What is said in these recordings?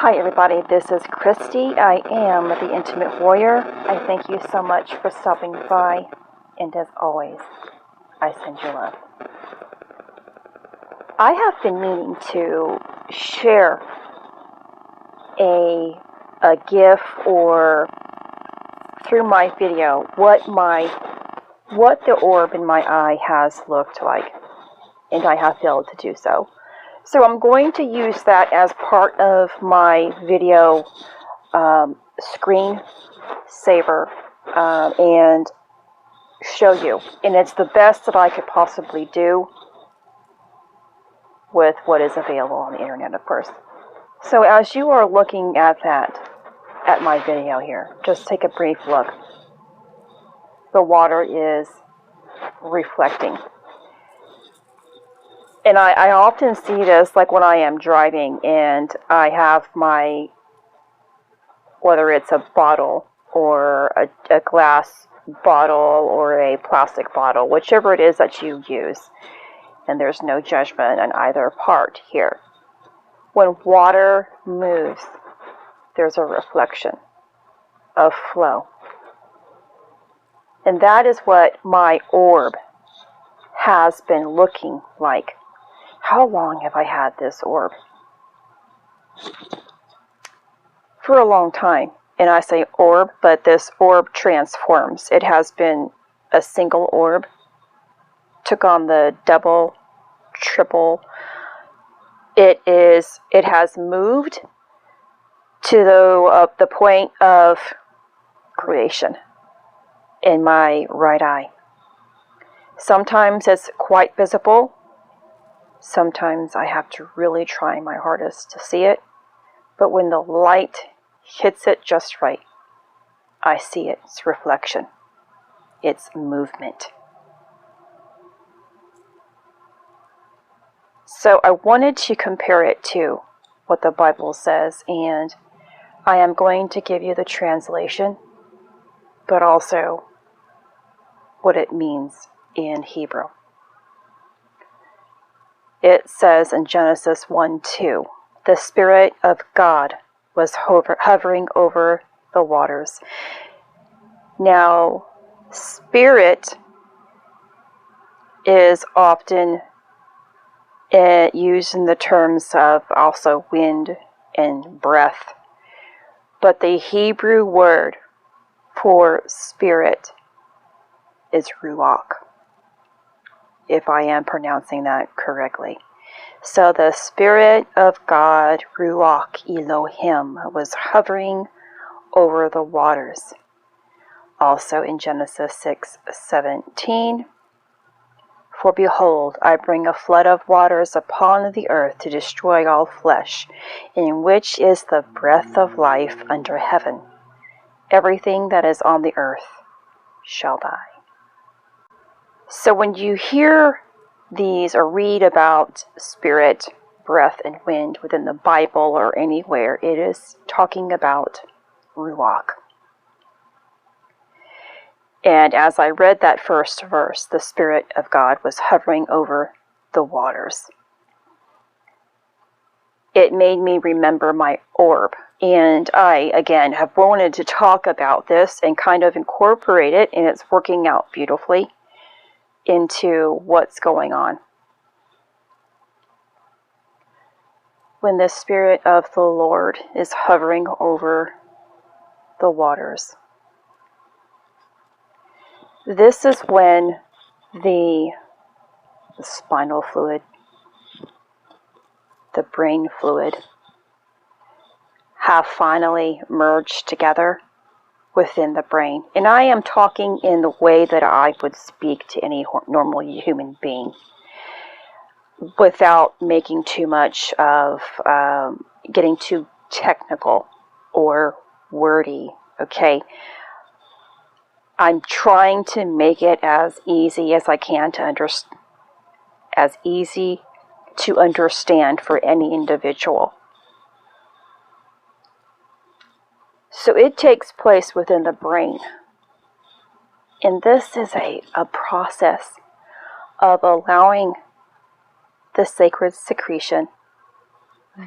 Hi everybody, this is Christy. I am the Intimate Warrior. I thank you so much for stopping by, and as always, I send you love. I have been meaning to share a GIF or through my video what the orb in my eye has looked like, and I have failed to do so. So I'm going to use that as part of my video screen saver and show you. And it's the best that I could possibly do with what is available on the internet, of course. So as you are looking at my video here, just take a brief look. The water is reflecting. And I often see this like when I am driving and I have my, whether it's a bottle or a glass bottle or a plastic bottle, whichever it is that you use, and there's no judgment on either part here. When water moves, there's a reflection of flow. And that is what my orb has been looking like. How long have I had this orb? For a long time. And I say orb, but this orb transforms. It has been a single orb. Took on the double, triple. It has moved to the point of creation in my right eye. Sometimes it's quite visible. Sometimes I have to really try my hardest to see it, but when the light hits it just right, I see its reflection, its movement. So I wanted to compare it to what the Bible says, and I am going to give you the translation, but also what it means in Hebrew. It says in Genesis 1:2, the Spirit of God was hovering over the waters. Now, spirit is often used in the terms of also wind and breath. But the Hebrew word for spirit is ruach, if I am pronouncing that correctly. So the Spirit of God, Ruach Elohim, was hovering over the waters. Also in Genesis 6:17, for behold, I bring a flood of waters upon the earth to destroy all flesh, in which is the breath of life under heaven. Everything that is on the earth shall die. So when you hear these or read about spirit, breath, and wind within the Bible or anywhere, it is talking about ruach. And as I read that first verse, the Spirit of God was hovering over the waters. It made me remember my orb. And I, again, have wanted to talk about this and kind of incorporate it, and it's working out beautifully into what's going on. When the Spirit of the Lord is hovering over the waters, this is when the spinal fluid, the brain fluid, have finally merged together within the brain. And I am talking in the way that I would speak to any normal human being without making too much of getting too technical or wordy, okay? I'm trying to make it as easy as I can to understand for any individual. So it takes place within the brain. And this is a process of allowing the sacred secretion,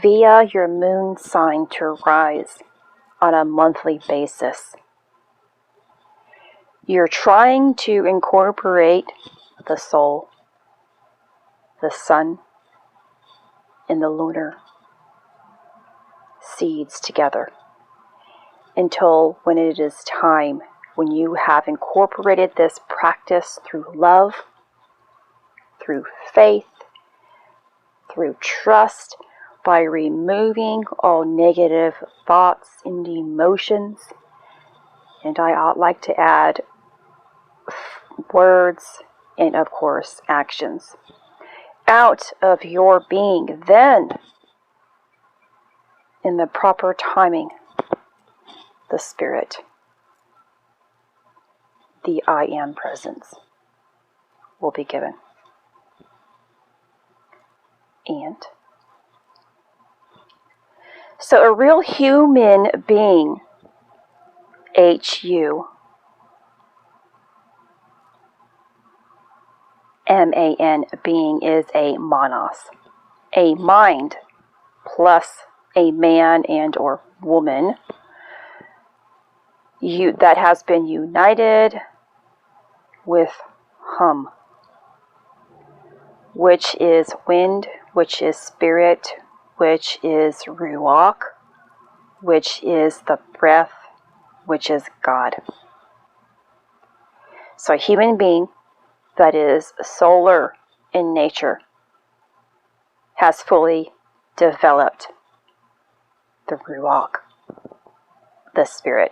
via your moon sign to rise on a monthly basis. You're trying to incorporate the soul, the sun, and the lunar seeds together until when it is time, when you have incorporated this practice through love, through faith, through trust, by removing all negative thoughts and emotions. And I like to add words and, of course, actions out of your being. Then, in the proper timing, the Spirit, the I Am presence, will be given. And so a real human being, HUMAN being, is a monos, a mind plus a man and or woman that has been united with hum, which is wind, which is spirit, which is ruach, which is the breath, which is God. So a human being that is solar in nature has fully developed the ruach, the spirit.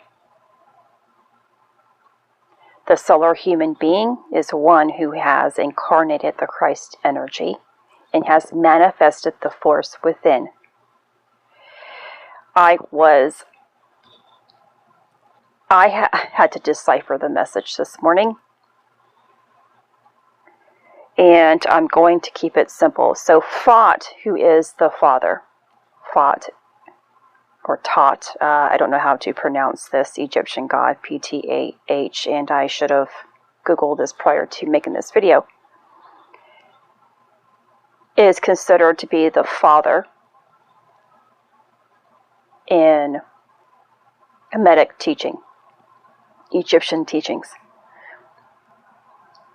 The solar human being is one who has incarnated the Christ energy and has manifested the force within. I had to decipher the message this morning, and I'm going to keep it simple. So Fat, who is the father, Fat, or Tot, I don't know how to pronounce this Egyptian god, Ptah, and I should have Googled this prior to making this video, is considered to be the father in Hermetic teaching, Egyptian teachings.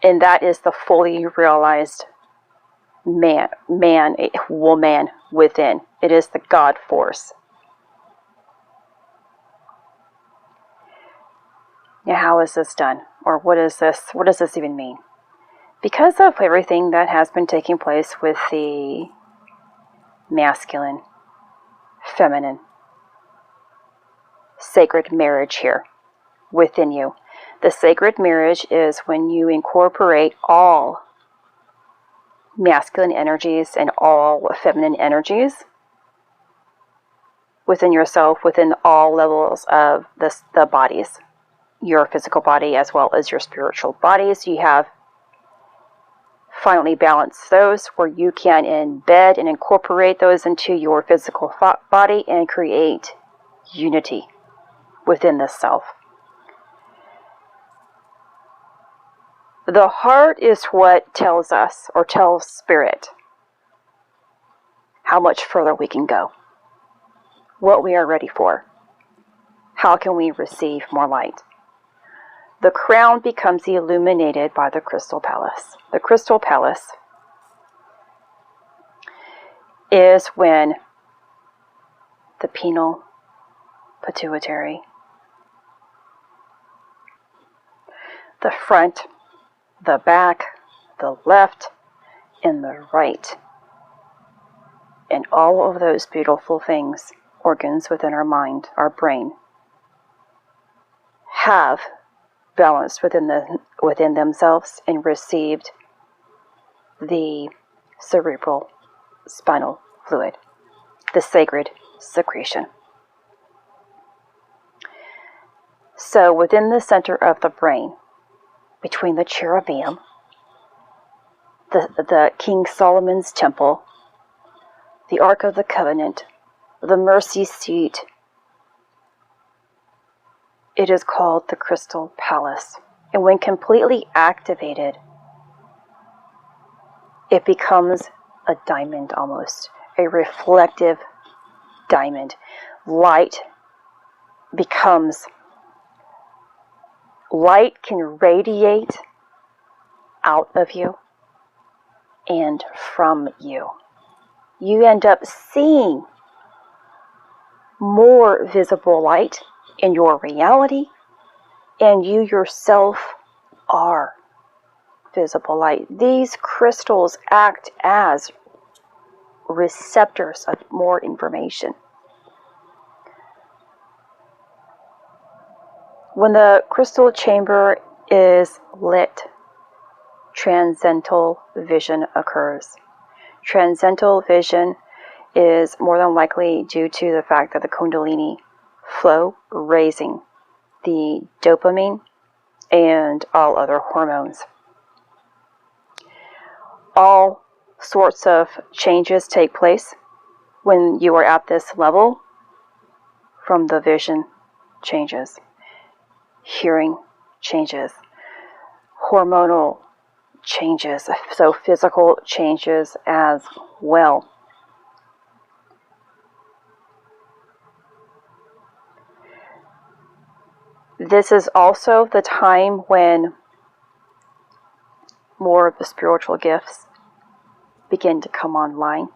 And that is the fully realized woman within. It is the God force. Now, how is this done? Or what does this even mean? Because of everything that has been taking place with the masculine, feminine, sacred marriage here within you. The sacred marriage is when you incorporate all masculine energies and all feminine energies within yourself, within all levels of the bodies, your physical body as well as your spiritual bodies. You have finally balanced those where you can embed and incorporate those into your physical body and create unity within the self. The heart is what tells us, or tells spirit, how much further we can go, what we are ready for, how can we receive more light. The crown becomes illuminated by the Krystal Palace. The Krystal Palace is when the pineal, pituitary, the front, the back, the left, and the right, and all of those beautiful things, organs within our mind, our brain, have balanced within themselves and received the cerebral spinal fluid, the sacred secretion. So within the center of the brain, between the cherubim, the King Solomon's temple, the Ark of the Covenant, the mercy seat, it is called the Krystal Palace. And when completely activated, it becomes a diamond almost, a reflective diamond. Light can radiate out of you and from you. You end up seeing more visible light in your reality, and you yourself are visible light. These crystals act as receptors of more information. When the crystal chamber is lit, transcendental vision occurs. Transcendental vision is more than likely due to the fact that the Kundalini flow, raising the dopamine and all other hormones. All sorts of changes take place when you are at this level. From the vision changes, hearing changes, hormonal changes, so physical changes as well. This is also the time when more of the spiritual gifts begin to come online.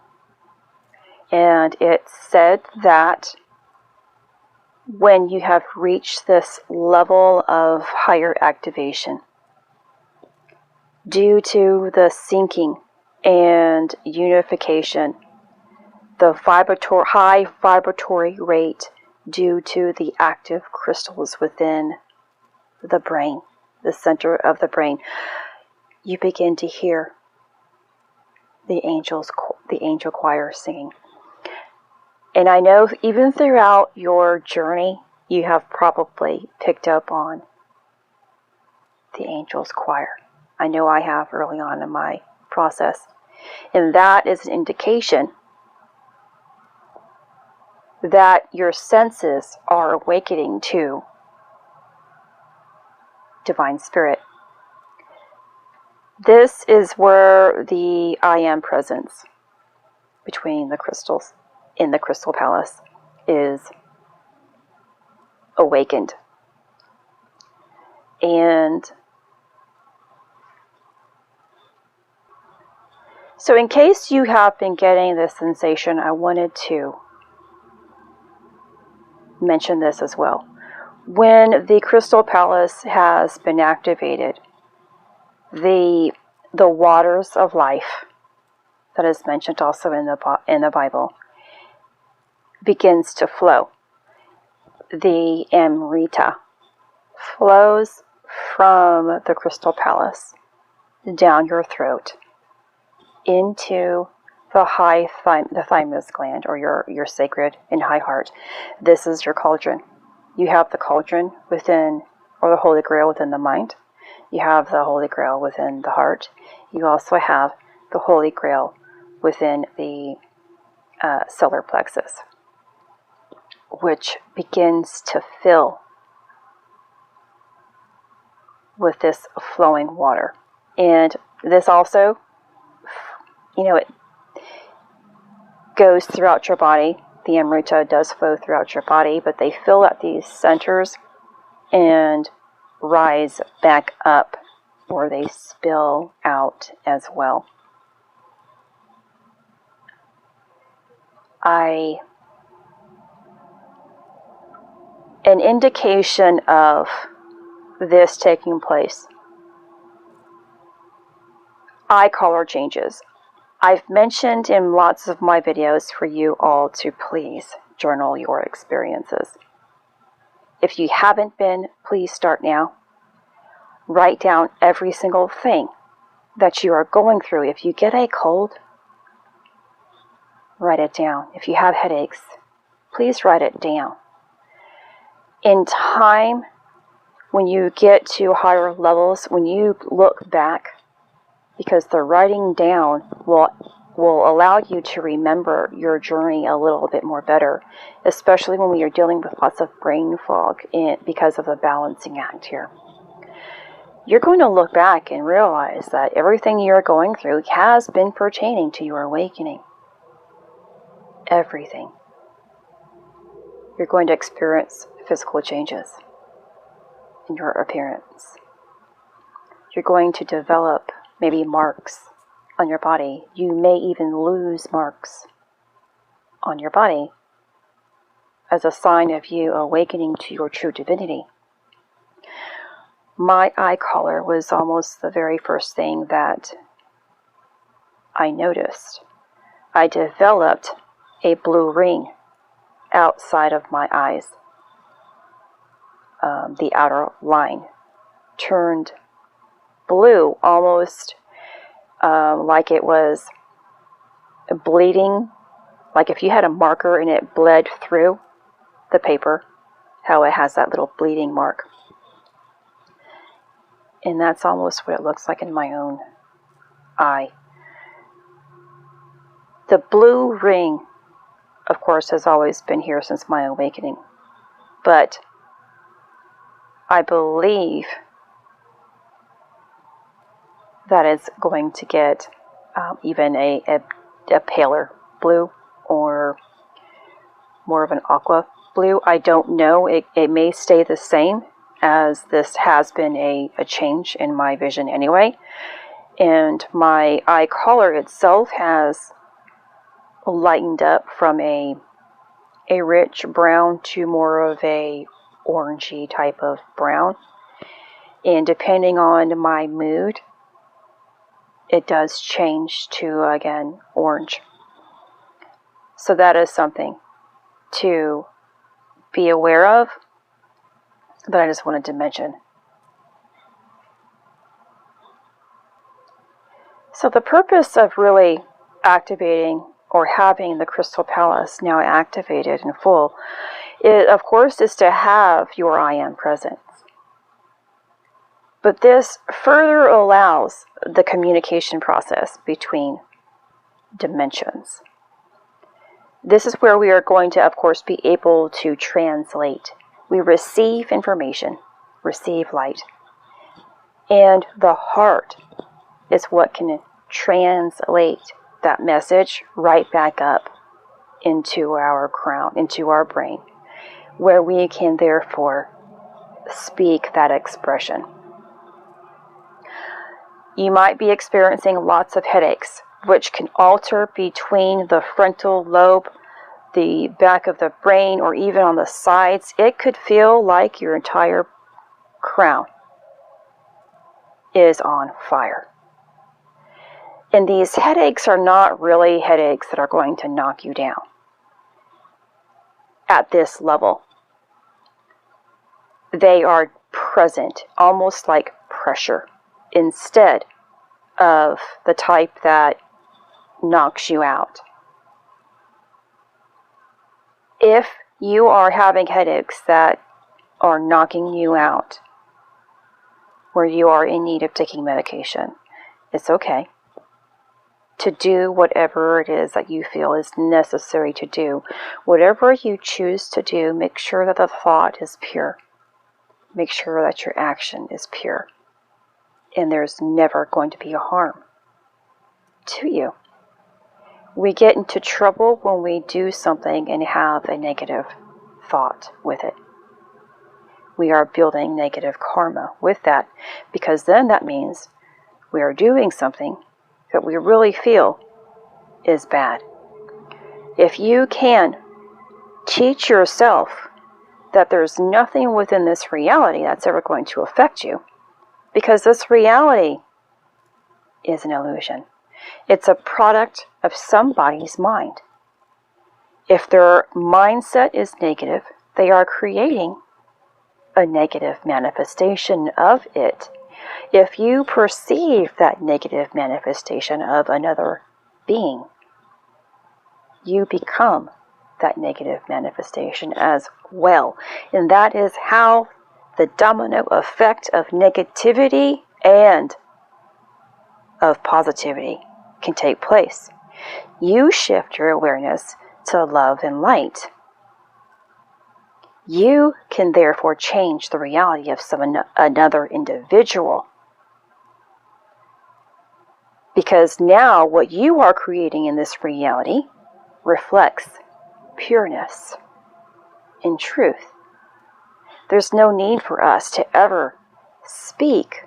And it's said that when you have reached this level of higher activation, due to the syncing and unification, the high vibratory rate due to the active crystals within the brain, the center of the brain, you begin to hear the angel choir singing. And I know even throughout your journey, you have probably picked up on the angels choir. I know I have early on in my process. And that is an indication that your senses are awakening to divine spirit. This is where the I am presence between the crystals in the Krystal Palace is awakened. And so in case you have been getting this sensation, I wanted to mention this as well. When the Krystal Palace has been activated, the waters of life that is mentioned also in the Bible begins to flow. The Amrita flows from the Krystal Palace down your throat into the thymus gland, or your sacred and high heart. This is your cauldron. You have the cauldron within, or the Holy Grail within the mind. You have the Holy Grail within the heart. You also have the Holy Grail within the solar plexus, which begins to fill with this flowing water. And this also, it goes throughout your body. The Amrita does flow throughout your body, but they fill at these centers and rise back up, or they spill out as well. An indication of this taking place, eye color changes. I've mentioned in lots of my videos for you all to please journal your experiences. If you haven't been, please start now. Write down every single thing that you are going through. If you get a cold, write it down. If you have headaches, please write it down. In time, when you get to higher levels, when you look back, because the writing down will allow you to remember your journey a little bit more better, especially when we are dealing with lots of brain fog because of the balancing act here. You're going to look back and realize that everything you're going through has been pertaining to your awakening. Everything. you're going to experience physical changes in your appearance. You're going to develop maybe marks on your body. You may even lose marks on your body as a sign of you awakening to your true divinity. My eye color was almost the very first thing that I noticed. I developed a blue ring outside of my eyes. The outer line turned blue, almost like it was bleeding, like if you had a marker and it bled through the paper, how it has that little bleeding mark. And that's almost what it looks like in my own eye. The blue ring, of course, has always been here since my awakening. But I believe that it's going to get even a paler blue or more of an aqua blue. I don't know. It may stay the same, as this has been a change in my vision anyway. And my eye color itself has lightened up from a rich brown to more of a orangey type of brown. And depending on my mood, it does change to, again, orange. So that is something to be aware of, that I just wanted to mention. So the purpose of really activating or having the Krystal Palace now activated in full, of course, is to have your I Am presence. But this further allows the communication process between dimensions. This is where we are going to, of course, be able to translate. We receive information, receive light. And the heart is what can translate that message right back up into our crown, into our brain, where we can therefore speak that expression. You might be experiencing lots of headaches, which can alter between the frontal lobe, the back of the brain, or even on the sides. It could feel like your entire crown is on fire. And these headaches are not really headaches that are going to knock you down at this level. They are present, almost like pressure, instead of the type that knocks you out. If you are having headaches that are knocking you out, where you are in need of taking medication, it's okay to do whatever it is that you feel is necessary to do. Whatever you choose to do, make sure that the thought is pure. Make sure that your action is pure. And there's never going to be a harm to you. We get into trouble when we do something and have a negative thought with it. We are building negative karma with that, because then that means we are doing something that we really feel is bad. If you can teach yourself that there's nothing within this reality that's ever going to affect you, because this reality is an illusion. It's a product of somebody's mind. If their mindset is negative, they are creating a negative manifestation of it. If you perceive that negative manifestation of another being, you become that negative manifestation as well. And that is how the domino effect of negativity and of positivity can take place. You shift your awareness to love and light. You can therefore change the reality of another individual. Because now what you are creating in this reality reflects pureness. in truth. There's no need for us to ever speak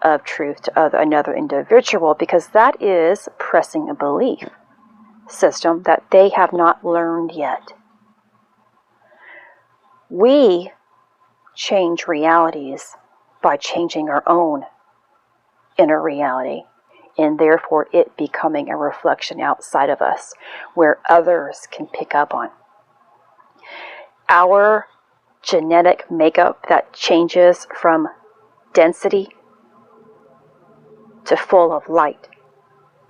of truth to another individual, because that is pressing a belief system that they have not learned yet. We change realities by changing our own inner reality, and therefore it becoming a reflection outside of us where others can pick up on. Our genetic makeup that changes from density to full of light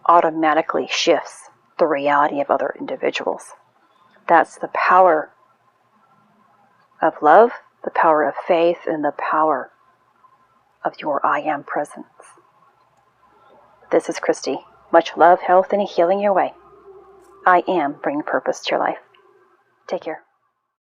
automatically shifts the reality of other individuals. That's the power of love, the power of faith, and the power of your I Am presence. This is Christy. Much love, health, and healing your way. I am bringing purpose to your life. Take care.